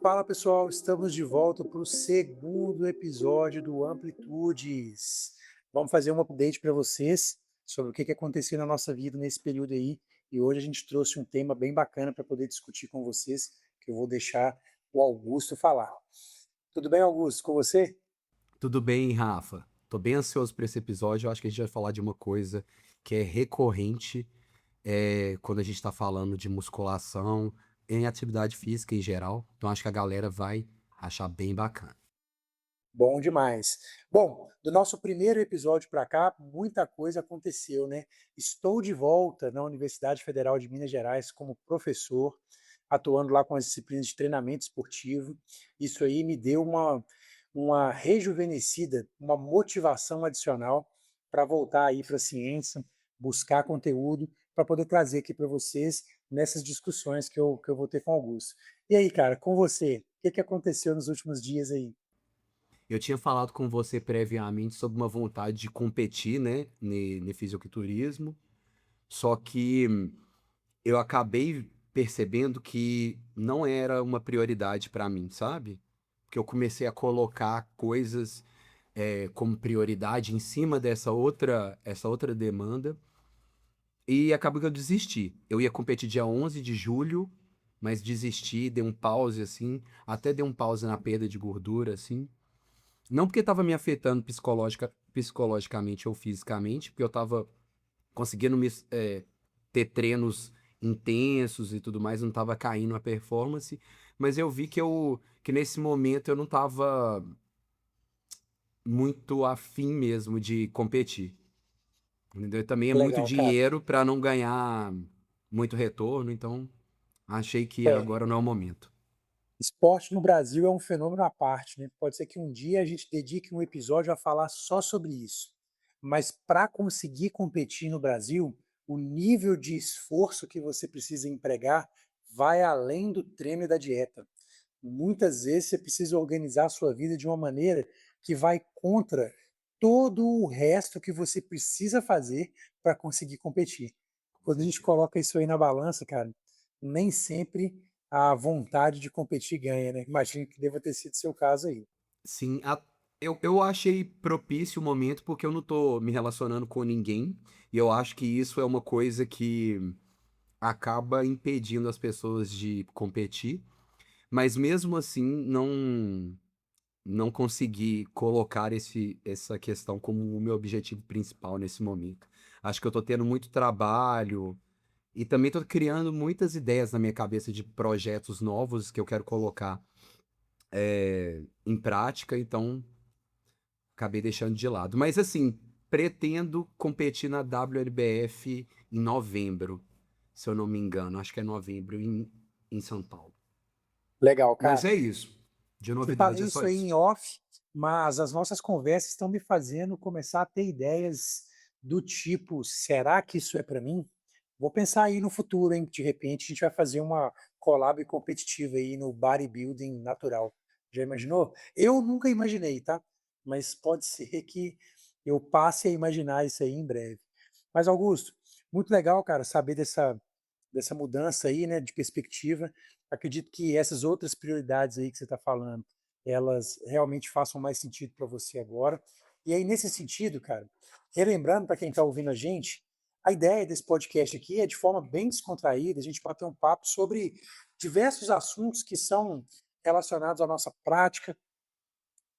Fala pessoal, estamos de volta para o segundo episódio do Amplitudes. Vamos fazer um update para vocês sobre o que aconteceu na nossa vida nesse período aí. E hoje a gente trouxe um tema bem bacana para poder discutir com vocês, que eu vou deixar o Augusto falar. Tudo bem, Augusto, com você? Tudo bem, Rafa? Tô bem ansioso por esse episódio. Eu acho que a gente vai falar de uma coisa que é recorrente quando a gente tá falando de musculação, em atividade física em geral. Então acho que a galera vai achar bem bacana. Bom demais. Bom, do nosso primeiro episódio para cá, muita coisa aconteceu, né? Estou de volta na Universidade Federal de Minas Gerais como professor, atuando lá com as disciplinas de treinamento esportivo. Isso aí me deu uma rejuvenescida, uma motivação adicional para voltar aí para a ciência, buscar conteúdo para poder trazer aqui para vocês nessas discussões que eu vou ter com o Augusto. E aí, cara, com você, o que aconteceu nos últimos dias aí? Eu tinha falado com você previamente sobre uma vontade de competir, né, no fisiculturismo, só que eu acabei percebendo que não era uma prioridade pra mim, sabe? Porque eu comecei a colocar coisas como prioridade em cima essa outra demanda e acabou que eu desisti. Eu ia competir dia 11 de julho, mas desisti, dei um pause assim, até dei um pause na perda de gordura assim. Não porque estava me afetando psicologicamente ou fisicamente, porque eu estava conseguindo ter treinos intensos e tudo mais, não estava caindo a performance, mas eu vi que nesse momento eu não estava muito afim mesmo de competir. Entendeu? Também é muito Legal, cara. dinheiro para não ganhar muito retorno, então achei que É, agora não é o momento. esporte no Brasil é um fenômeno à parte, né? Pode ser que um dia a gente dedique um episódio a falar só sobre isso. Mas para conseguir competir no Brasil, o nível de esforço que você precisa empregar vai além do treino e da dieta. Muitas vezes você precisa organizar a sua vida de uma maneira que vai contra todo o resto que você precisa fazer para conseguir competir. Quando a gente coloca isso aí na balança, cara, nem sempre a vontade de competir ganha, né? Imagino que deva ter sido seu caso aí. Sim, eu achei propício o momento porque eu não tô me relacionando com ninguém, e eu acho que isso é uma coisa que acaba impedindo as pessoas de competir, mas mesmo assim não consegui colocar essa questão como o meu objetivo principal nesse momento. Acho que eu tô tendo muito trabalho e também tô criando muitas ideias na minha cabeça de projetos novos que eu quero colocar em prática, então acabei deixando de lado. Mas assim, pretendo competir na WLBF em novembro, se eu não me engano. Acho que é novembro em São Paulo. Legal, Mas cara. é isso. De Te novidade falei é só isso aí isso. em off, mas as nossas conversas estão me fazendo começar a ter ideias do tipo: será que isso é para mim? Vou pensar aí no futuro, hein? De repente a gente vai fazer uma collab competitiva aí no bodybuilding natural. Já imaginou? Eu nunca imaginei, tá? Mas pode ser que eu passe a imaginar isso aí em breve. Mas, Augusto, muito legal, cara, saber dessa mudança aí, né, de perspectiva. Acredito que essas outras prioridades aí que você está falando, elas realmente façam mais sentido para você agora. E aí, nesse sentido, cara, relembrando para quem está ouvindo a ideia desse podcast aqui é de forma bem descontraída, a gente bater um papo sobre diversos assuntos que são relacionados à nossa prática,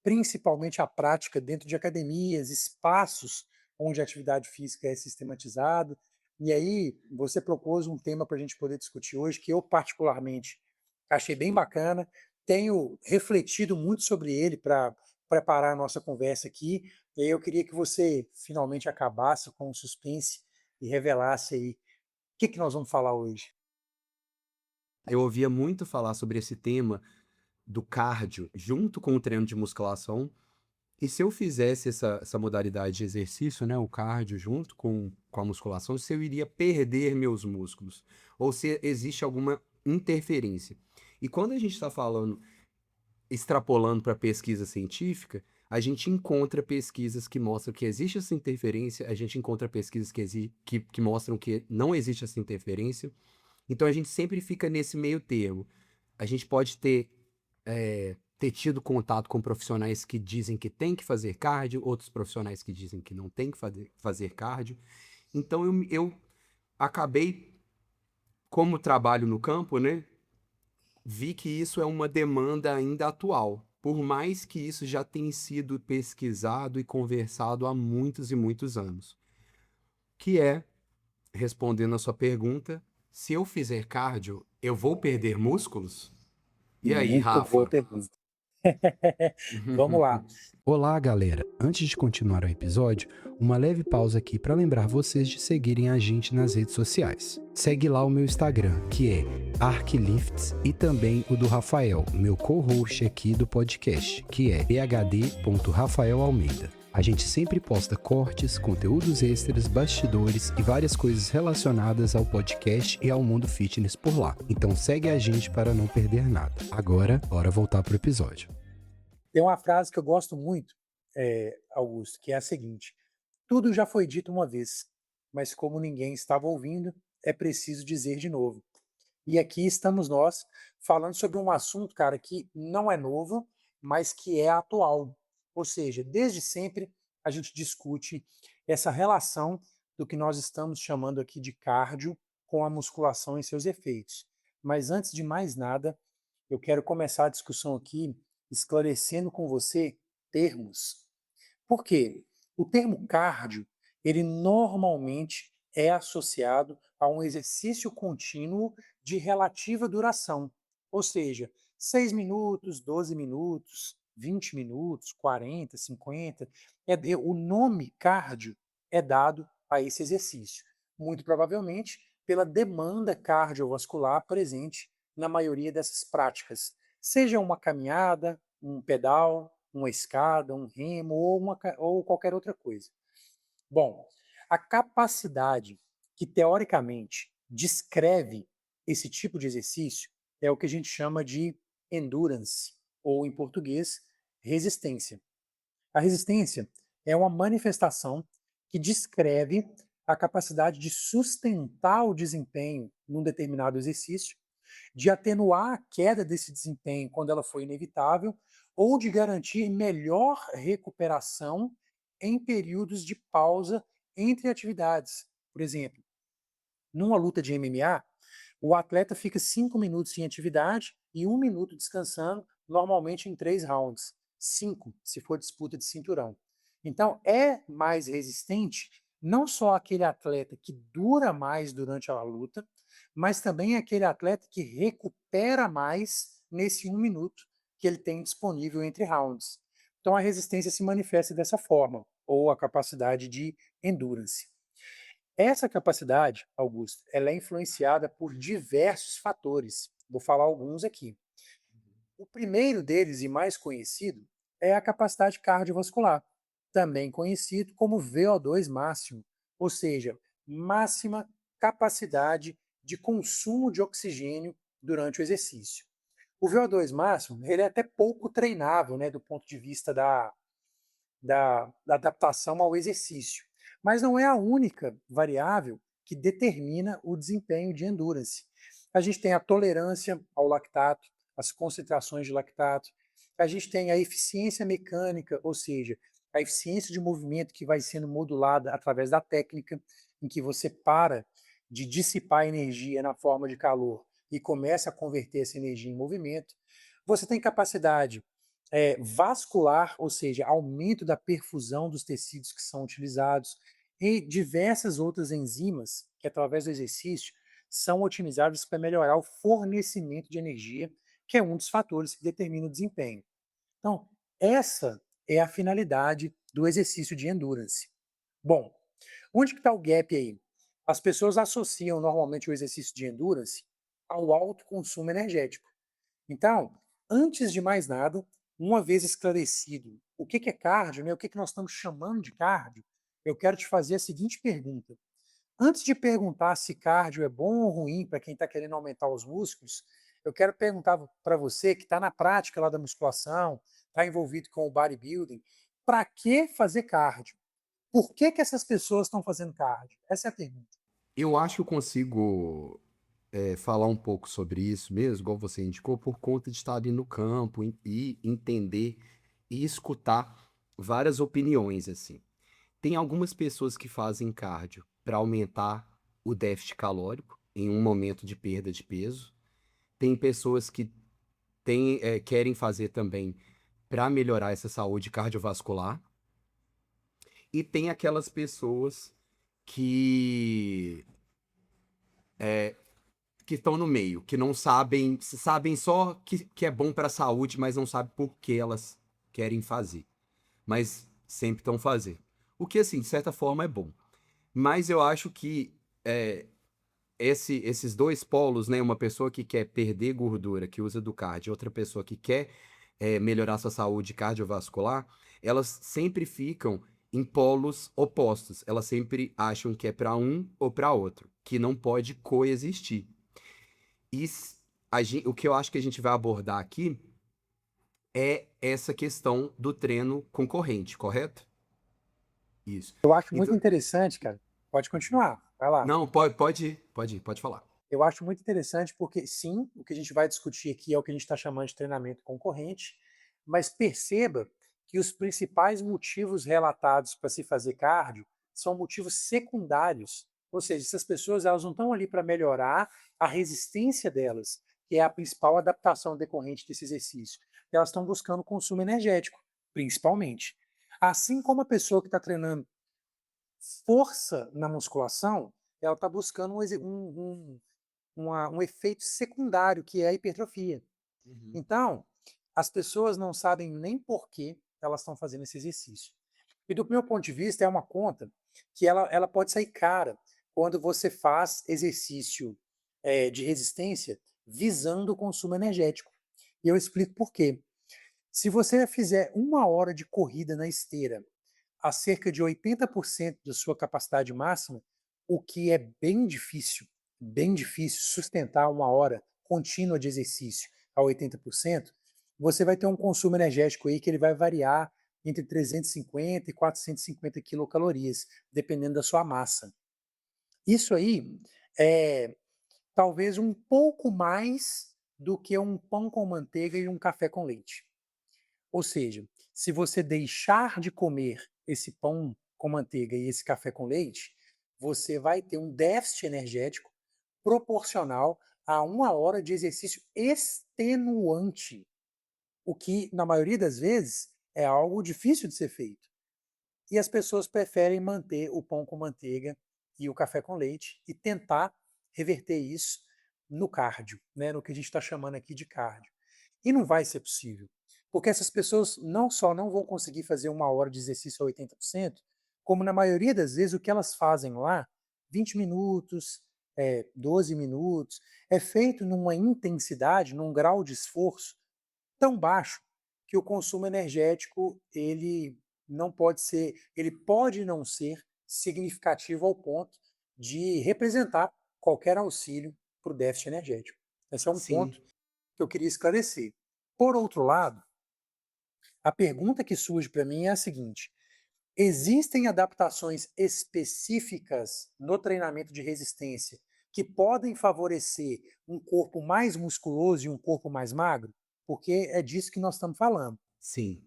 principalmente a prática dentro de academias, espaços onde a atividade física é sistematizada. E aí, você propôs um tema para a gente poder discutir hoje, que eu particularmente achei bem bacana, tenho refletido muito sobre ele para preparar a nossa conversa aqui, e aí eu queria que você finalmente acabasse com o suspense e revelasse aí o que nós vamos falar hoje. Eu ouvia muito falar sobre esse tema do cardio junto com o treino de musculação. E se eu fizesse essa modalidade de exercício, né, o cardio junto com a musculação, se eu iria perder meus músculos, ou se existe alguma interferência. E quando a gente está falando, extrapolando para pesquisa científica, a gente encontra pesquisas que mostram que existe essa interferência, a gente encontra pesquisas que mostram que não existe essa interferência. Então a gente sempre fica nesse meio termo. A gente pode ter ter tido contato com profissionais que dizem que tem que fazer cardio, outros profissionais que dizem que não tem que fazer cardio. Então eu acabei, como trabalho no campo, né, vi que isso é uma demanda ainda atual, por mais que isso já tenha sido pesquisado e conversado há muitos e muitos anos. Que é, respondendo a sua pergunta, se eu fizer cardio, eu vou perder músculos? E aí, Muito boa Rafa? pergunta. Vamos lá. Olá, galera! Antes de continuar o episódio, uma leve pausa aqui para lembrar vocês de seguirem a gente nas redes sociais. Segue lá o meu Instagram, que é Arklifts, e também o do Rafael, meu co-host aqui do podcast, que é phd.rafaelalmeida. A gente sempre posta cortes, conteúdos extras, bastidores e várias coisas relacionadas ao podcast e ao mundo fitness por lá. Então segue a gente para não perder nada. Agora, bora voltar pro episódio. Tem uma frase que eu gosto muito, Augusto, que é a seguinte: tudo já foi dito uma vez, mas como ninguém estava ouvindo, é preciso dizer de novo. E aqui estamos nós falando sobre um assunto, cara, que não é novo, mas que é atual. Ou seja, desde sempre a gente discute essa relação do que nós estamos chamando aqui de cardio com a musculação e seus efeitos. Mas antes de mais nada, eu quero começar a discussão aqui esclarecendo com você termos. Por quê? O termo cardio, ele normalmente é associado a um exercício contínuo de relativa duração, ou seja, 6 minutos, 12 minutos, 20 minutos, 40, 50. O nome cardio é dado a esse exercício, muito provavelmente pela demanda cardiovascular presente na maioria dessas práticas, seja uma caminhada, um pedal, uma escada, um remo ou qualquer outra coisa. Bom, a capacidade que teoricamente descreve esse tipo de exercício é o que a gente chama de endurance, ou em português, resistência. A resistência é uma manifestação que descreve a capacidade de sustentar o desempenho num determinado exercício, de atenuar a queda desse desempenho quando ela for inevitável, ou de garantir melhor recuperação em períodos de pausa entre atividades. Por exemplo, numa luta de MMA, o atleta fica 5 minutos em atividade e 1 minuto descansando, normalmente em 3 rounds. 5, se for disputa de cinturão. Então, é mais resistente não só aquele atleta que dura mais durante a luta, mas também aquele atleta que recupera mais nesse 1 minuto que ele tem disponível entre rounds. Então, a resistência se manifesta dessa forma, ou a capacidade de endurance. Essa capacidade, Augusto, ela é influenciada por diversos fatores. Vou falar alguns aqui. O primeiro deles e mais conhecido é a capacidade cardiovascular, também conhecido como VO2 máximo, ou seja, máxima capacidade de consumo de oxigênio durante o exercício. O VO2 máximo ele é até pouco treinável, né, do ponto de vista da adaptação ao exercício, mas não é a única variável que determina o desempenho de endurance. A gente tem a tolerância ao lactato, as concentrações de lactato, a gente tem a eficiência mecânica, ou seja, a eficiência de movimento que vai sendo modulada através da técnica, em que você para de dissipar energia na forma de calor e começa a converter essa energia em movimento. Você tem capacidade vascular, ou seja, aumento da perfusão dos tecidos que são utilizados, e diversas outras enzimas que, através do exercício, são otimizadas para melhorar o fornecimento de energia, que é um dos fatores que determina o desempenho. Então, essa é a finalidade do exercício de endurance. Bom, onde que está o gap aí? As pessoas associam normalmente o exercício de endurance ao alto consumo energético. Então, antes de mais nada, uma vez esclarecido o que é cardio, né, o que nós estamos chamando de cardio, eu quero te fazer a seguinte pergunta. Antes de perguntar se cardio é bom ou ruim para quem está querendo aumentar os músculos, eu quero perguntar para você que está na prática lá da musculação, está envolvido com o bodybuilding, para que fazer cardio? Por que essas pessoas estão fazendo cardio? Essa é a pergunta. Eu acho que eu consigo falar um pouco sobre isso mesmo, igual você indicou, por conta de estar ali no campo e entender e escutar várias opiniões, assim. Tem algumas pessoas que fazem cardio para aumentar o déficit calórico em um momento de perda de peso. Tem pessoas que querem fazer também para melhorar essa saúde cardiovascular. E tem aquelas pessoas que que estão no meio, que não sabem, sabem só que é bom para a saúde, mas não sabem por que elas querem fazer. Mas sempre estão fazendo. O que, assim, de certa forma é bom. Mas eu acho que esses dois polos, né? Uma pessoa que quer perder gordura, que usa do cardio, e outra pessoa que quer melhorar sua saúde cardiovascular, elas sempre ficam em polos opostos. Elas sempre acham que é para um ou para outro, que não pode coexistir. E o que eu acho que a gente vai abordar aqui é essa questão do treino concorrente, correto? Isso. Eu acho muito Então, interessante, cara. Pode continuar, vai lá. não, pode falar. Eu acho muito interessante porque, sim, o que a gente vai discutir aqui é o que a gente está chamando de treinamento concorrente, mas perceba que os principais motivos relatados para se fazer cardio são motivos secundários. Ou seja, essas pessoas elas não estão ali para melhorar a resistência delas, que é a principal adaptação decorrente desse exercício. Elas estão buscando consumo energético, principalmente. Assim como a pessoa que está treinando força na musculação, ela está buscando um efeito secundário, que é a hipertrofia. Uhum. Então, as pessoas não sabem nem por que elas estão fazendo esse exercício. E do meu ponto de vista, é uma conta que ela pode sair cara quando você faz exercício de resistência visando o consumo energético. E eu explico por quê. Se você fizer 1 hora de corrida na esteira a cerca de 80% da sua capacidade máxima, o que é bem difícil sustentar 1 hora contínua de exercício a 80%, você vai ter um consumo energético aí que ele vai variar entre 350 e 450 quilocalorias, dependendo da sua massa. Isso aí é talvez um pouco mais do que um pão com manteiga e um café com leite. Ou seja, se você deixar de comer esse pão com manteiga e esse café com leite, você vai ter um déficit energético proporcional a 1 hora de exercício extenuante, o que, na maioria das vezes, é algo difícil de ser feito. E as pessoas preferem manter o pão com manteiga e o café com leite e tentar reverter isso no cardio, né, no que a gente está chamando aqui de cardio. E não vai ser possível, porque essas pessoas não só não vão conseguir fazer 1 hora de exercício a 80%, como na maioria das vezes o que elas fazem lá, 20 minutos, 12 minutos, é feito numa intensidade, num grau de esforço tão baixo que o consumo energético ele pode não ser significativo ao ponto de representar qualquer auxílio para o déficit energético. Esse é um Sim, ponto que eu queria esclarecer. Por outro lado, a pergunta que surge para mim é a seguinte: existem adaptações específicas no treinamento de resistência que podem favorecer um corpo mais musculoso e um corpo mais magro? Porque é disso que nós estamos falando. sim.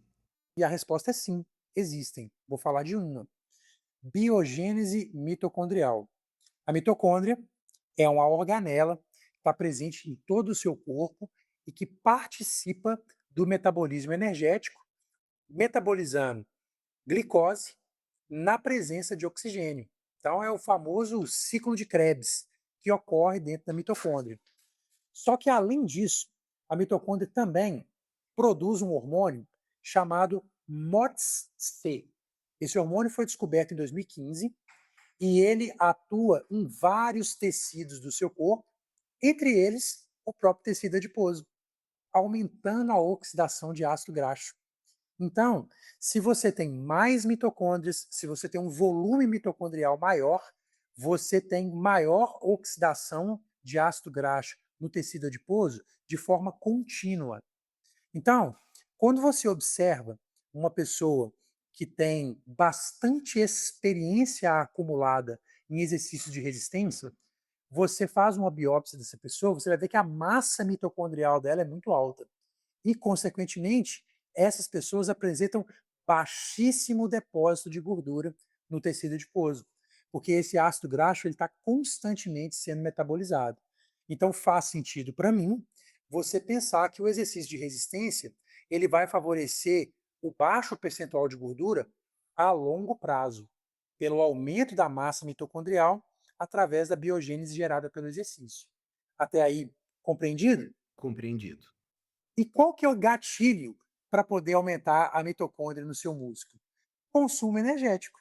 E a resposta é sim, existem. Vou falar de uma. Biogênese mitocondrial. A mitocôndria é uma organela que está presente em todo o seu corpo e que participa do metabolismo energético, metabolizando glicose na presença de oxigênio. Então é o famoso ciclo de Krebs que ocorre dentro da mitocôndria. Só que além disso, a mitocôndria também produz um hormônio chamado MOTS-C. Esse hormônio foi descoberto em 2015 e ele atua em vários tecidos do seu corpo, entre eles o próprio tecido adiposo, aumentando a oxidação de ácido graxo. Então, se você tem mais mitocôndrias, se você tem um volume mitocondrial maior, você tem maior oxidação de ácido graxo no tecido adiposo de forma contínua. Então, quando você observa uma pessoa que tem bastante experiência acumulada em exercícios de resistência, você faz uma biópsia dessa pessoa, você vai ver que a massa mitocondrial dela é muito alta. E, consequentemente, essas pessoas apresentam baixíssimo depósito de gordura no tecido adiposo, porque esse ácido graxo está constantemente sendo metabolizado. Então, faz sentido para mim você pensar que o exercício de resistência ele vai favorecer o baixo percentual de gordura a longo prazo, pelo aumento da massa mitocondrial através da biogênese gerada pelo exercício. Até aí, compreendido? Compreendido. E qual que é o gatilho para poder aumentar a mitocôndria no seu músculo? Consumo energético.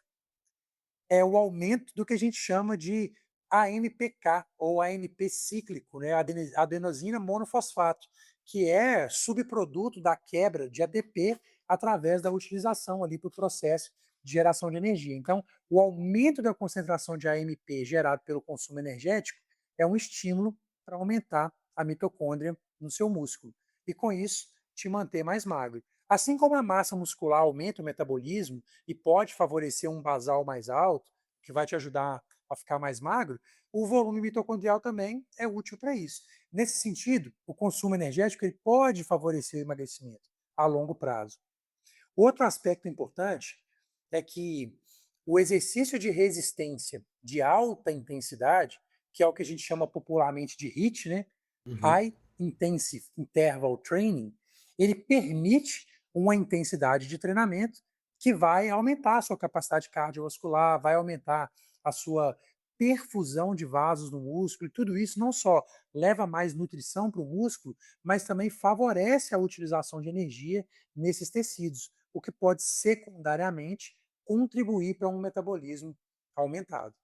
É o aumento do que a gente chama de AMPK, ou AMP cíclico, né? Adenosina monofosfato, que é subproduto da quebra de ATP através da utilização ali para o processo de geração de energia. Então, o aumento da concentração de AMP gerado pelo consumo energético é um estímulo para aumentar a mitocôndria no seu músculo. E com isso, te manter mais magro. Assim como a massa muscular aumenta o metabolismo e pode favorecer um basal mais alto, que vai te ajudar a ficar mais magro, o volume mitocondrial também é útil para isso. Nesse sentido, o consumo energético ele pode favorecer o emagrecimento a longo prazo. Outro aspecto importante é que o exercício de resistência de alta intensidade, que é o que a gente chama popularmente de HIIT, né? Uhum. High Intensive Interval Training, ele permite uma intensidade de treinamento que vai aumentar a sua capacidade cardiovascular, vai aumentar a sua perfusão de vasos no músculo, e tudo isso não só leva mais nutrição para o músculo, mas também favorece a utilização de energia nesses tecidos, o que pode secundariamente contribuir para um metabolismo aumentado.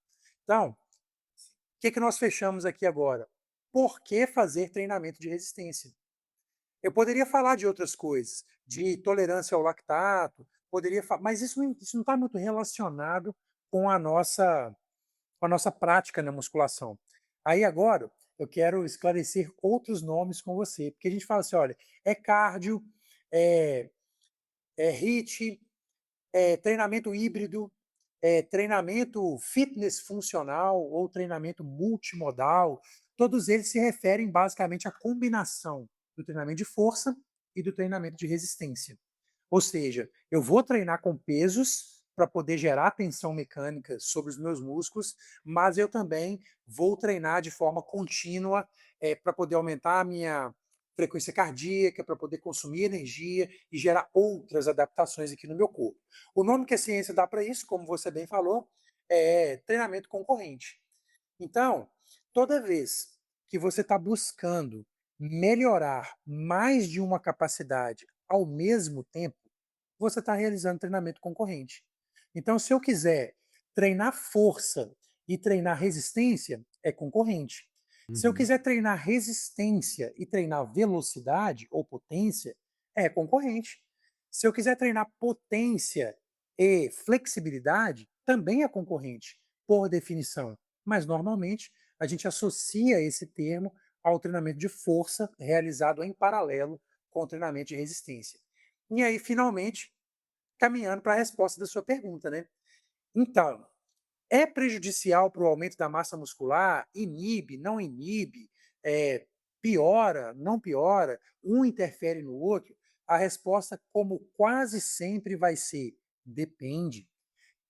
Então, o que nós fechamos aqui agora? Por que fazer treinamento de resistência? Eu poderia falar de outras coisas, de tolerância ao lactato, mas isso não está muito relacionado com a nossa prática na musculação. Aí agora eu quero esclarecer outros nomes com você, porque a gente fala assim, olha, é cardio, é, é HIIT, é treinamento híbrido, é treinamento fitness funcional ou treinamento multimodal. Todos eles se referem basicamente à combinação do treinamento de força e do treinamento de resistência. Ou seja, eu vou treinar com pesos para poder gerar tensão mecânica sobre os meus músculos, mas eu também vou treinar de forma contínua para poder aumentar a minha frequência cardíaca, para poder consumir energia e gerar outras adaptações aqui no meu corpo. O nome que a ciência dá para isso, como você bem falou, é treinamento concorrente. Então, toda vez que você está buscando melhorar mais de uma capacidade ao mesmo tempo, você está realizando treinamento concorrente. Então, se eu quiser treinar força e treinar resistência, é concorrente. Se eu Uhum. quiser treinar resistência e treinar velocidade ou potência, é concorrente. Se eu quiser treinar potência e flexibilidade, também é concorrente, por definição. Mas, normalmente, a gente associa esse termo ao treinamento de força realizado em paralelo com o treinamento de resistência. E aí, finalmente, caminhando para a resposta da sua pergunta, né? Então, é prejudicial para o aumento da massa muscular? Inibe, não inibe? Piora, não piora? Um interfere no outro? A resposta, como quase sempre, vai ser depende.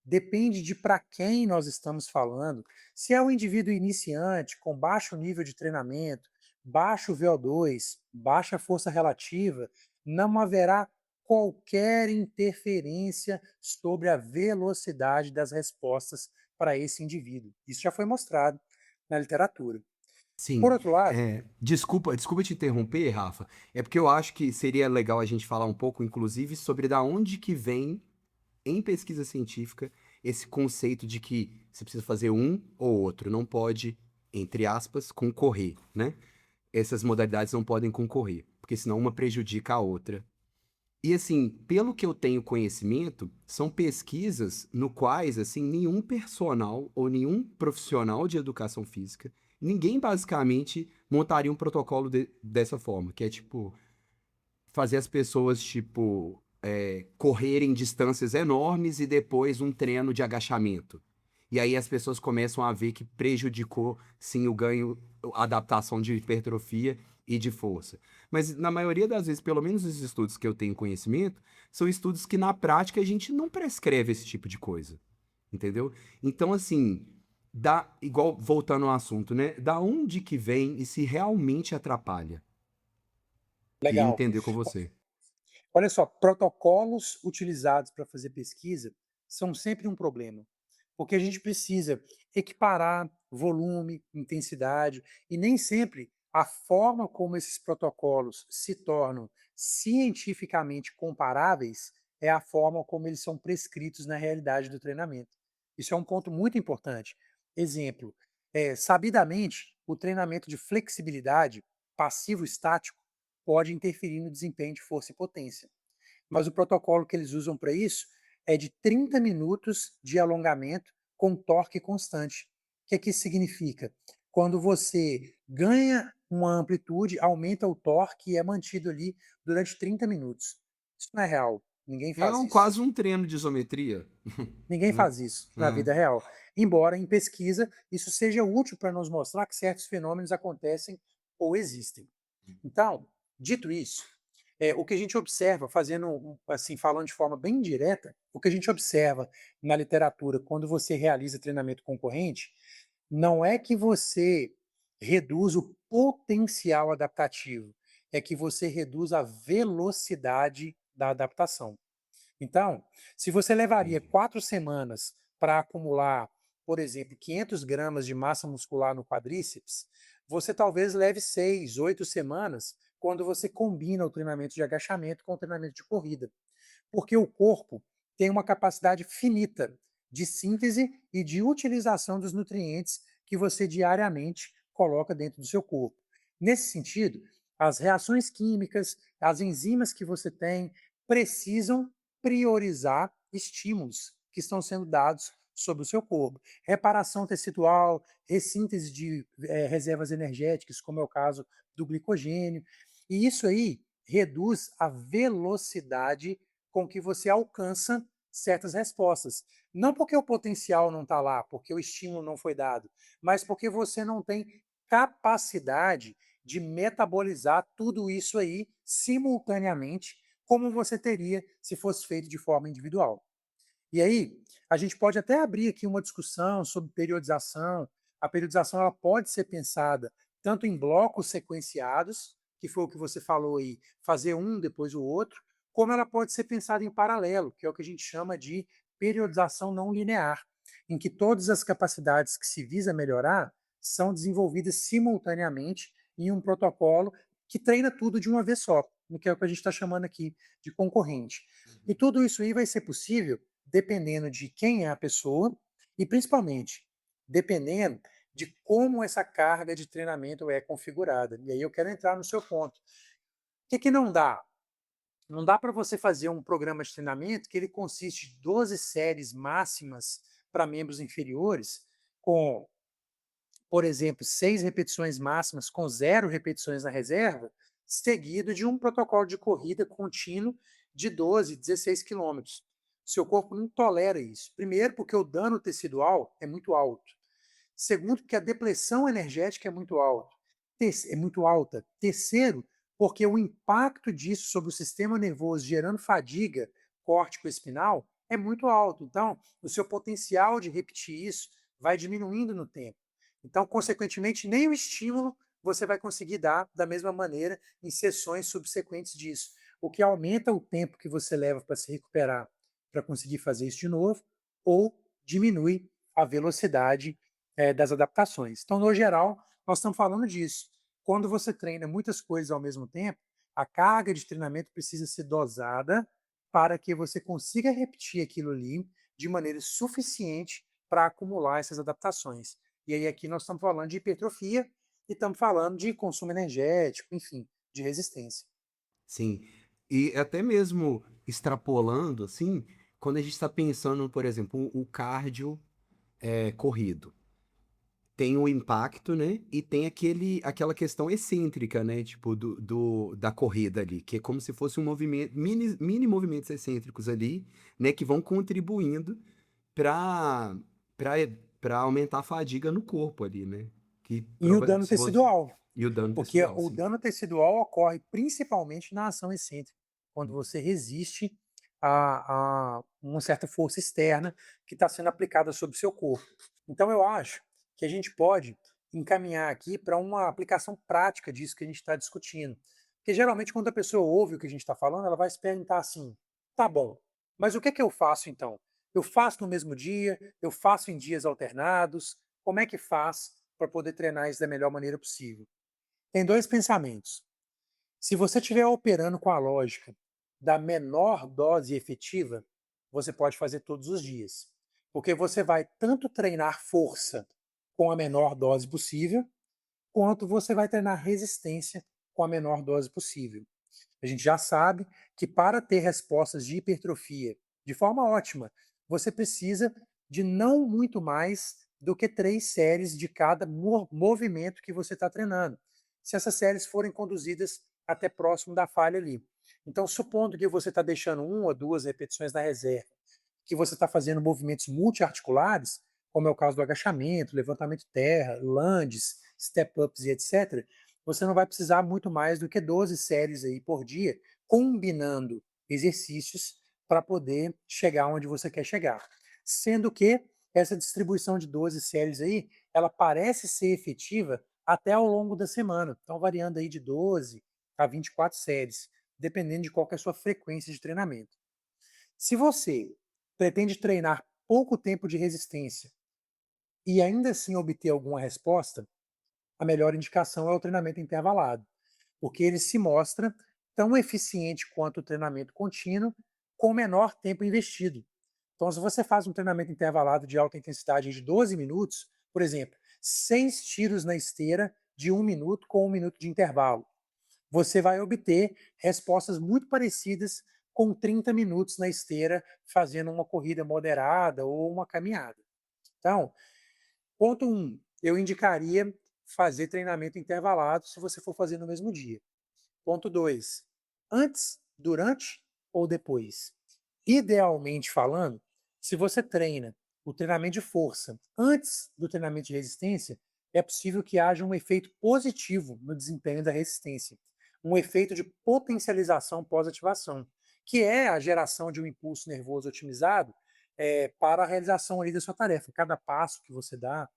Depende de para quem nós estamos falando. Se é um indivíduo iniciante, com baixo nível de treinamento, baixo VO2, baixa força relativa, não haverá qualquer interferência sobre a velocidade das respostas para esse indivíduo. Isso já foi mostrado na literatura. Por Sim, outro lado, desculpa te interromper, Rafa. É porque eu acho que seria legal a gente falar um pouco, inclusive, sobre da onde que vem, em pesquisa científica, esse conceito de que você precisa fazer um ou outro, não pode, entre aspas, concorrer, né? Essas modalidades não podem concorrer, porque senão uma prejudica a outra. E assim, pelo que eu tenho conhecimento, são pesquisas no quais assim nenhum personal ou nenhum profissional de educação física, ninguém basicamente montaria um protocolo dessa forma, que é tipo fazer as pessoas correrem distâncias enormes e depois um treino de agachamento. E aí as pessoas começam a ver que prejudicou, sim, o ganho, a adaptação de hipertrofia e de força. Mas na maioria das vezes, pelo menos os estudos que eu tenho conhecimento, são estudos que na prática a gente não prescreve esse tipo de coisa, entendeu? Então, assim, igual voltando ao assunto, né? Da onde que vem e se realmente atrapalha? Queria Legal. entender com você. Olha só, protocolos utilizados para fazer pesquisa são sempre um problema, porque a gente precisa equiparar volume, intensidade, e nem sempre a forma como esses protocolos se tornam cientificamente comparáveis é a forma como eles são prescritos na realidade do treinamento. Isso é um ponto muito importante. Exemplo, sabidamente, o treinamento de flexibilidade passivo-estático pode interferir no desempenho de força e potência. Mas o protocolo que eles usam para isso é de 30 minutos de alongamento com torque constante. O que isso significa? Quando você ganha uma amplitude, aumenta o torque e é mantido ali durante 30 minutos. Isso não é real. Ninguém É faz isso. quase um treino de isometria, Ninguém né? faz isso na É. vida real. Embora em pesquisa isso seja útil para nos mostrar que certos fenômenos acontecem ou existem. Então, dito isso, o que a gente observa, assim, falando de forma bem direta, o que a gente observa na literatura quando você realiza treinamento concorrente, não é que você reduz o potencial adaptativo, é que você reduz a velocidade da adaptação. Então, se você levaria Entendi. 4 semanas para acumular, por exemplo, 500 gramas de massa muscular no quadríceps, você talvez leve 6, 8 semanas quando você combina o treinamento de agachamento com o treinamento de corrida. Porque o corpo tem uma capacidade finita de síntese e de utilização dos nutrientes que você diariamente coloca dentro do seu corpo. Nesse sentido, as reações químicas, as enzimas que você tem, precisam priorizar estímulos que estão sendo dados sobre o seu corpo. Reparação tecidual, ressíntese de reservas energéticas, como é o caso do glicogênio. E isso aí reduz a velocidade com que você alcança certas respostas. Não porque o potencial não está lá, porque o estímulo não foi dado, mas porque você não tem capacidade de metabolizar tudo isso aí simultaneamente, como você teria se fosse feito de forma individual. E aí, a gente pode até abrir aqui uma discussão sobre periodização. A periodização ela pode ser pensada tanto em blocos sequenciados, que foi o que você falou aí, fazer um depois o outro, como ela pode ser pensada em paralelo, que é o que a gente chama de periodização não linear, em que todas as capacidades que se visa melhorar são desenvolvidas simultaneamente em um protocolo que treina tudo de uma vez só, que é o que a gente está chamando aqui de concorrente. E tudo isso aí vai ser possível dependendo de quem é a pessoa e, principalmente, dependendo de como essa carga de treinamento é configurada. E aí eu quero entrar no seu ponto. O que não dá? Não dá para você fazer um programa de treinamento que ele consiste de 12 séries máximas para membros inferiores, com, por exemplo, 6 repetições máximas com 0 repetições na reserva, seguido de um protocolo de corrida contínuo de 12, 16 quilômetros. Seu corpo não tolera isso. Primeiro, porque o dano tecidual é muito alto. Segundo, porque a depressão energética é muito alta. Terceiro, porque o impacto disso sobre o sistema nervoso, gerando fadiga córtico-espinal, é muito alto. Então, o seu potencial de repetir isso vai diminuindo no tempo. Então, consequentemente, nem o estímulo você vai conseguir dar da mesma maneira em sessões subsequentes disso, o que aumenta o tempo que você leva para se recuperar para conseguir fazer isso de novo, ou diminui a velocidade das adaptações. Então, no geral, nós estamos falando disso. Quando você treina muitas coisas ao mesmo tempo, a carga de treinamento precisa ser dosada para que você consiga repetir aquilo ali de maneira suficiente para acumular essas adaptações. E aí aqui nós estamos falando de hipertrofia e estamos falando de consumo energético, enfim, de resistência. Sim. E até mesmo extrapolando, assim, quando a gente está pensando, por exemplo, o cardio corrido. Tem o impacto, né? E tem aquela questão excêntrica, né? Tipo, da corrida ali, que é como se fosse um movimento, mini movimentos excêntricos ali, né? Que vão contribuindo para pra, pra aumentar a fadiga no corpo ali, né? Que E o dano se você... tecidual, E o dano porque tecidual, o sim. dano tecidual ocorre principalmente na ação excêntrica, quando você resiste a uma certa força externa que está sendo aplicada sobre o seu corpo. Então eu acho que a gente pode encaminhar aqui para uma aplicação prática disso que a gente está discutindo. Porque geralmente quando a pessoa ouve o que a gente está falando, ela vai se perguntar assim, tá bom, mas o que é que eu faço então? Eu faço no mesmo dia, eu faço em dias alternados, como é que faz para poder treinar isso da melhor maneira possível? Tem dois pensamentos. Se você estiver operando com a lógica da menor dose efetiva, você pode fazer todos os dias. Porque você vai tanto treinar força com a menor dose possível, quanto você vai treinar resistência com a menor dose possível. A gente já sabe que para ter respostas de hipertrofia de forma ótima, você precisa de não muito mais do que 3 séries de cada movimento que você está treinando. Se essas séries forem conduzidas até próximo da falha ali. Então, supondo que você está deixando 1 ou 2 repetições na reserva, que você está fazendo movimentos multiarticulares, como é o caso do agachamento, levantamento de terra, lunges, step-ups e etc., você não vai precisar muito mais do que 12 séries aí por dia, combinando exercícios para poder chegar onde você quer chegar. Sendo que essa distribuição de 12 séries aí, ela parece ser efetiva até ao longo da semana. Então, variando aí de 12 a 24 séries, dependendo de qual que é a sua frequência de treinamento. Se você pretende treinar pouco tempo de resistência e ainda assim obter alguma resposta, a melhor indicação é o treinamento intervalado, porque ele se mostra tão eficiente quanto o treinamento contínuo com menor tempo investido. Então, se você faz um treinamento intervalado de alta intensidade de 12 minutos, por exemplo, 6 tiros na esteira de 1 minuto com 1 minuto de intervalo, você vai obter respostas muito parecidas com 30 minutos na esteira fazendo uma corrida moderada ou uma caminhada. Então, ponto 1, eu indicaria fazer treinamento intervalado se você for fazer no mesmo dia. Ponto 2, antes, durante ou depois? Idealmente falando, se você treina o treinamento de força antes do treinamento de resistência, é possível que haja um efeito positivo no desempenho da resistência, um efeito de potencialização pós-ativação, que é a geração de um impulso nervoso otimizado para a realização ali da sua tarefa, cada passo que você dá.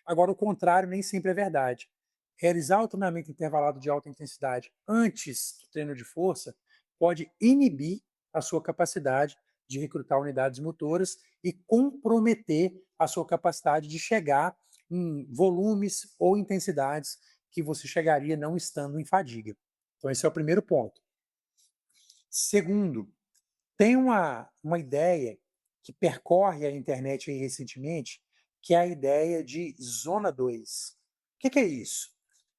Agora, o contrário nem sempre é verdade. Realizar o treinamento intervalado de alta intensidade antes do treino de força pode inibir a sua capacidade de recrutar unidades motoras e comprometer a sua capacidade de chegar em volumes ou intensidades que você chegaria não estando em fadiga. Então, esse é o primeiro ponto. Segundo, tem uma ideia que percorre a internet aí recentemente, que é a ideia de zona 2. O que é isso?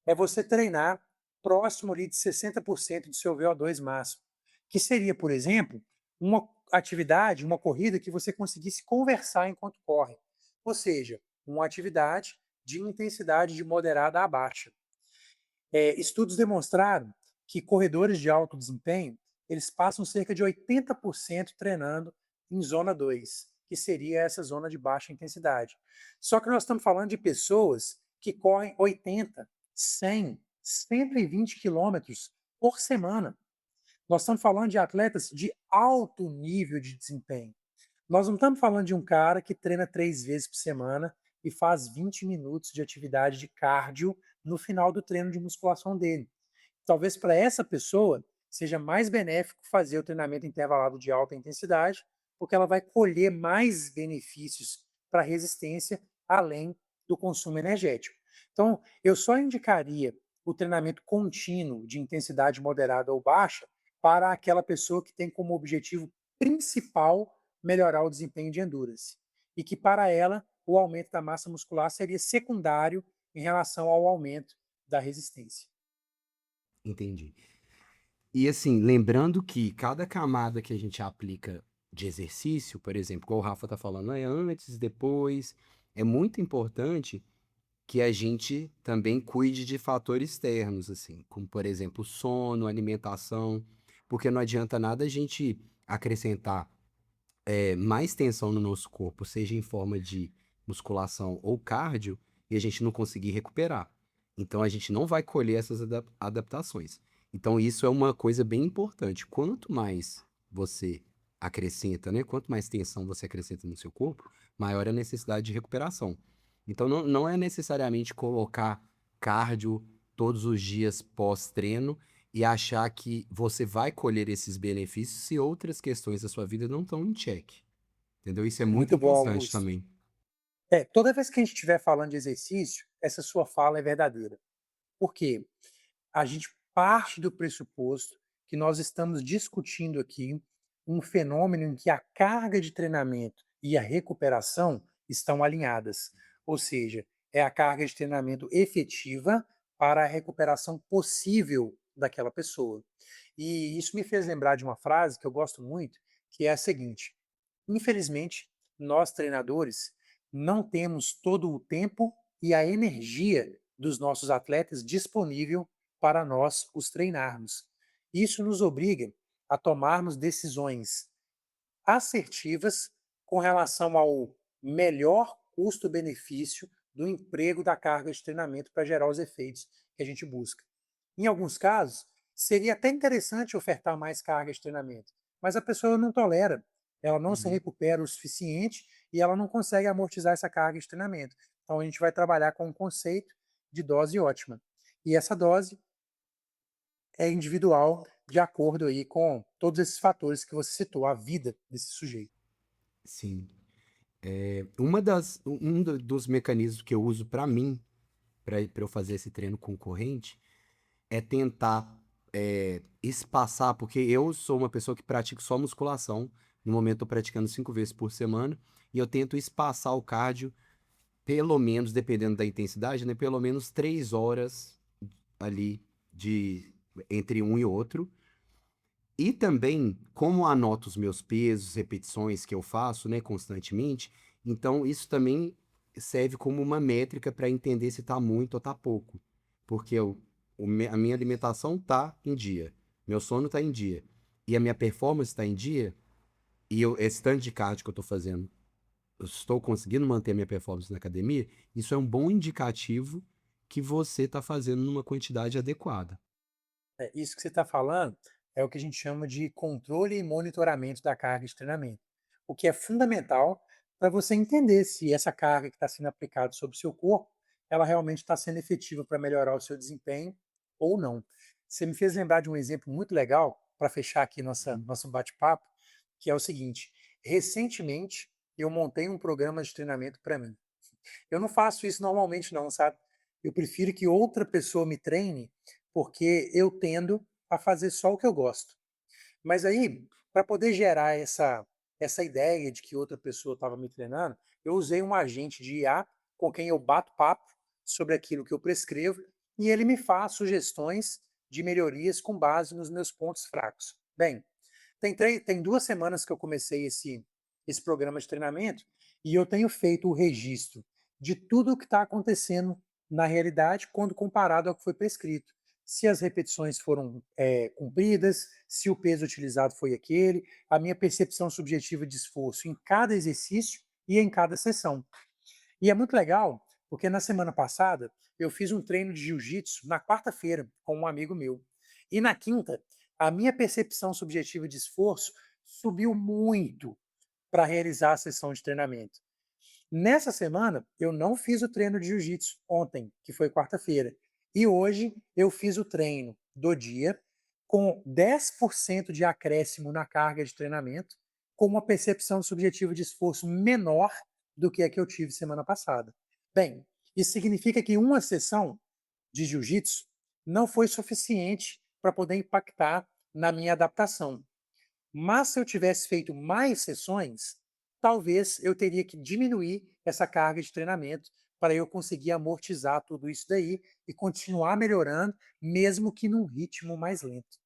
É você treinar próximo ali de 60% do seu VO2 máximo, que seria, por exemplo, uma atividade, uma corrida que você conseguisse conversar enquanto corre. Ou seja, uma atividade de intensidade de moderada a baixa. Estudos demonstraram que corredores de alto desempenho, eles passam cerca de 80% treinando em zona 2, que seria essa zona de baixa intensidade. Só que nós estamos falando de pessoas que correm 80, 100, 120 quilômetros por semana. Nós estamos falando de atletas de alto nível de desempenho. Nós não estamos falando de um cara que treina 3 vezes por semana e faz 20 minutos de atividade de cardio no final do treino de musculação dele. Talvez para essa pessoa seja mais benéfico fazer o treinamento intervalado de alta intensidade, porque ela vai colher mais benefícios para a resistência, além do consumo energético. Então, eu só indicaria o treinamento contínuo de intensidade moderada ou baixa para aquela pessoa que tem como objetivo principal melhorar o desempenho de endurance. E que para ela o aumento da massa muscular seria secundário em relação ao aumento da resistência. Entendi. E assim, lembrando que cada camada que a gente aplica de exercício, por exemplo, como o Rafa tá falando, é antes, depois, é muito importante que a gente também cuide de fatores externos, assim, como por exemplo, sono, alimentação, porque não adianta nada a gente acrescentar mais tensão no nosso corpo, seja em forma de musculação ou cardio e a gente não conseguir recuperar. Então a gente não vai colher essas adaptações. Então isso é uma coisa bem importante. Quanto mais você acrescenta, né? Quanto mais tensão você acrescenta no seu corpo, maior é a necessidade de recuperação. Então não é necessariamente colocar cardio todos os dias pós-treino e achar que você vai colher esses benefícios se outras questões da sua vida não estão em xeque. Entendeu? Isso é muito Muito bom, importante Augusto. também. Toda vez que a gente estiver falando de exercício, essa sua fala é verdadeira. Por quê? A gente parte do pressuposto que nós estamos discutindo aqui um fenômeno em que a carga de treinamento e a recuperação estão alinhadas. Ou seja, é a carga de treinamento efetiva para a recuperação possível daquela pessoa. E isso me fez lembrar de uma frase que eu gosto muito, que é a seguinte: infelizmente, nós treinadores não temos todo o tempo e a energia dos nossos atletas disponível para nós os treinarmos. Isso nos obriga a tomarmos decisões assertivas com relação ao melhor custo-benefício do emprego da carga de treinamento para gerar os efeitos que a gente busca. Em alguns casos, seria até interessante ofertar mais carga de treinamento, mas a pessoa não tolera, ela não se Uhum. recupera o suficiente e ela não consegue amortizar essa carga de treinamento. Então a gente vai trabalhar com um conceito de dose ótima. E essa dose é individual de acordo aí com todos esses fatores que você citou, a vida desse sujeito. Sim. Dos mecanismos que eu uso para mim, para eu fazer esse treino concorrente, é tentar espaçar, porque eu sou uma pessoa que pratica só musculação. No momento, estou praticando 5 vezes por semana e eu tento espaçar o cardio, pelo menos, dependendo da intensidade, né? Pelo menos 3 horas ali entre um e outro. E também, como anoto os meus pesos, repetições que eu faço, né, constantemente, então isso também serve como uma métrica para entender se está muito ou está pouco. Porque a minha alimentação está em dia, meu sono está em dia, e a minha performance está em dia, e esse tanto de cardio que eu estou fazendo, eu estou conseguindo manter a minha performance na academia, isso é um bom indicativo que você está fazendo numa quantidade adequada. Isso que você está falando é o que a gente chama de controle e monitoramento da carga de treinamento, o que é fundamental para você entender se essa carga que está sendo aplicada sobre o seu corpo, ela realmente está sendo efetiva para melhorar o seu desempenho ou não. Você me fez lembrar de um exemplo muito legal para fechar aqui nosso bate-papo, que é o seguinte: recentemente eu montei um programa de treinamento para mim. Eu não faço isso normalmente não, sabe? Eu prefiro que outra pessoa me treine, porque eu tendo a fazer só o que eu gosto. Mas aí, para poder gerar essa ideia de que outra pessoa estava me treinando, eu usei um agente de IA com quem eu bato papo sobre aquilo que eu prescrevo e ele me faz sugestões de melhorias com base nos meus pontos fracos. Bem, tem 2 semanas que eu comecei esse programa de treinamento e eu tenho feito o registro de tudo o que está acontecendo na realidade quando comparado ao que foi prescrito. Se as repetições foram cumpridas, se o peso utilizado foi aquele, a minha percepção subjetiva de esforço em cada exercício e em cada sessão. E é muito legal, porque na semana passada eu fiz um treino de jiu-jitsu na quarta-feira com um amigo meu. E na quinta, a minha percepção subjetiva de esforço subiu muito para realizar a sessão de treinamento. Nessa semana, eu não fiz o treino de jiu-jitsu ontem, que foi quarta-feira. E hoje eu fiz o treino do dia com 10% de acréscimo na carga de treinamento, com uma percepção subjetiva de esforço menor do que a que eu tive semana passada. Bem, isso significa que uma sessão de jiu-jitsu não foi suficiente para poder impactar na minha adaptação. Mas se eu tivesse feito mais sessões, talvez eu teria que diminuir essa carga de treinamento para eu conseguir amortizar tudo isso daí e continuar melhorando, mesmo que num ritmo mais lento.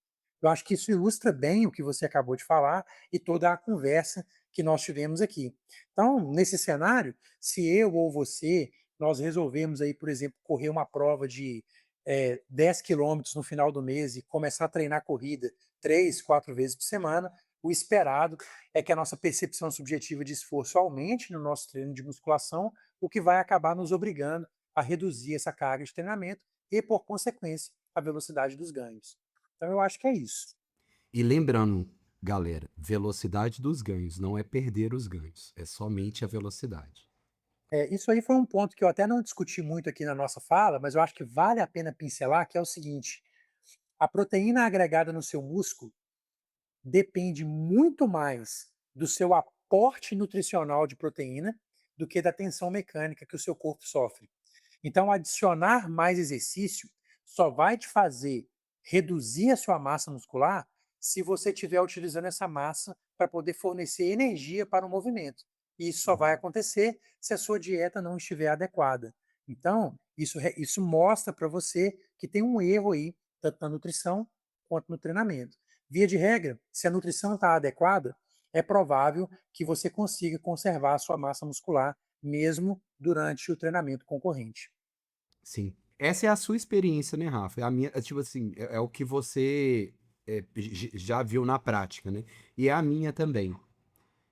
Eu acho que isso ilustra bem o que você acabou de falar e toda a conversa que nós tivemos aqui. Então, nesse cenário, se eu ou você, nós resolvemos aí, por exemplo, correr uma prova de 10 quilômetros no final do mês e começar a treinar corrida 3, 4 vezes por semana, o esperado é que a nossa percepção subjetiva de esforço aumente no nosso treino de musculação, o que vai acabar nos obrigando a reduzir essa carga de treinamento e, por consequência, a velocidade dos ganhos. Então eu acho que é isso. E lembrando, galera, velocidade dos ganhos não é perder os ganhos, é somente a velocidade. Isso aí foi um ponto que eu até não discuti muito aqui na nossa fala, mas eu acho que vale a pena pincelar, que é o seguinte: a proteína agregada no seu músculo depende muito mais do seu aporte nutricional de proteína do que da tensão mecânica que o seu corpo sofre. Então, adicionar mais exercício só vai te fazer reduzir a sua massa muscular se você estiver utilizando essa massa para poder fornecer energia para o movimento. E isso só vai acontecer se a sua dieta não estiver adequada. Então, isso mostra para você que tem um erro aí, tanto na nutrição quanto no treinamento. Via de regra, se a nutrição está adequada, é provável que você consiga conservar a sua massa muscular mesmo durante o treinamento concorrente. Sim. Essa é a sua experiência, né, Rafa? A minha, tipo assim, é o que você já viu na prática, né? E é a minha também.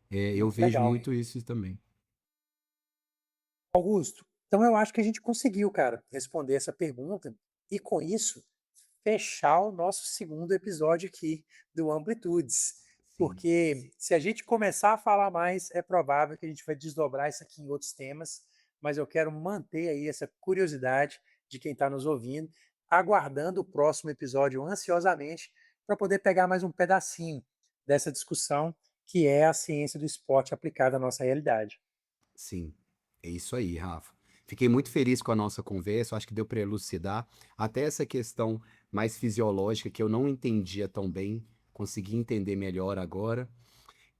Eu vejo Legal. muito isso também. Augusto, então eu acho que a gente conseguiu, cara, responder essa pergunta e com isso fechar o nosso segundo episódio aqui do Amplitudes. Sim. Porque se a gente começar a falar mais, é provável que a gente vai desdobrar isso aqui em outros temas, mas eu quero manter aí essa curiosidade de quem está nos ouvindo, aguardando o próximo episódio ansiosamente para poder pegar mais um pedacinho dessa discussão que é a ciência do esporte aplicada à nossa realidade. Sim, é isso aí, Rafa. Fiquei muito feliz com a nossa conversa, acho que deu para elucidar até essa questão mais fisiológica que eu não entendia tão bem, consegui entender melhor agora.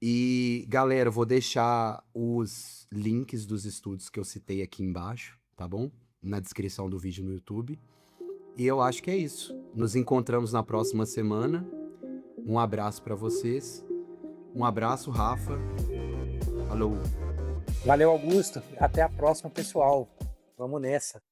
E, galera, eu vou deixar os links dos estudos que eu citei aqui embaixo, tá bom? Na descrição do vídeo no YouTube. E eu acho que é isso. Nos encontramos na próxima semana. Um abraço para vocês. Um abraço, Rafa. Falou. Valeu, Augusto. Até a próxima, pessoal. Vamos nessa.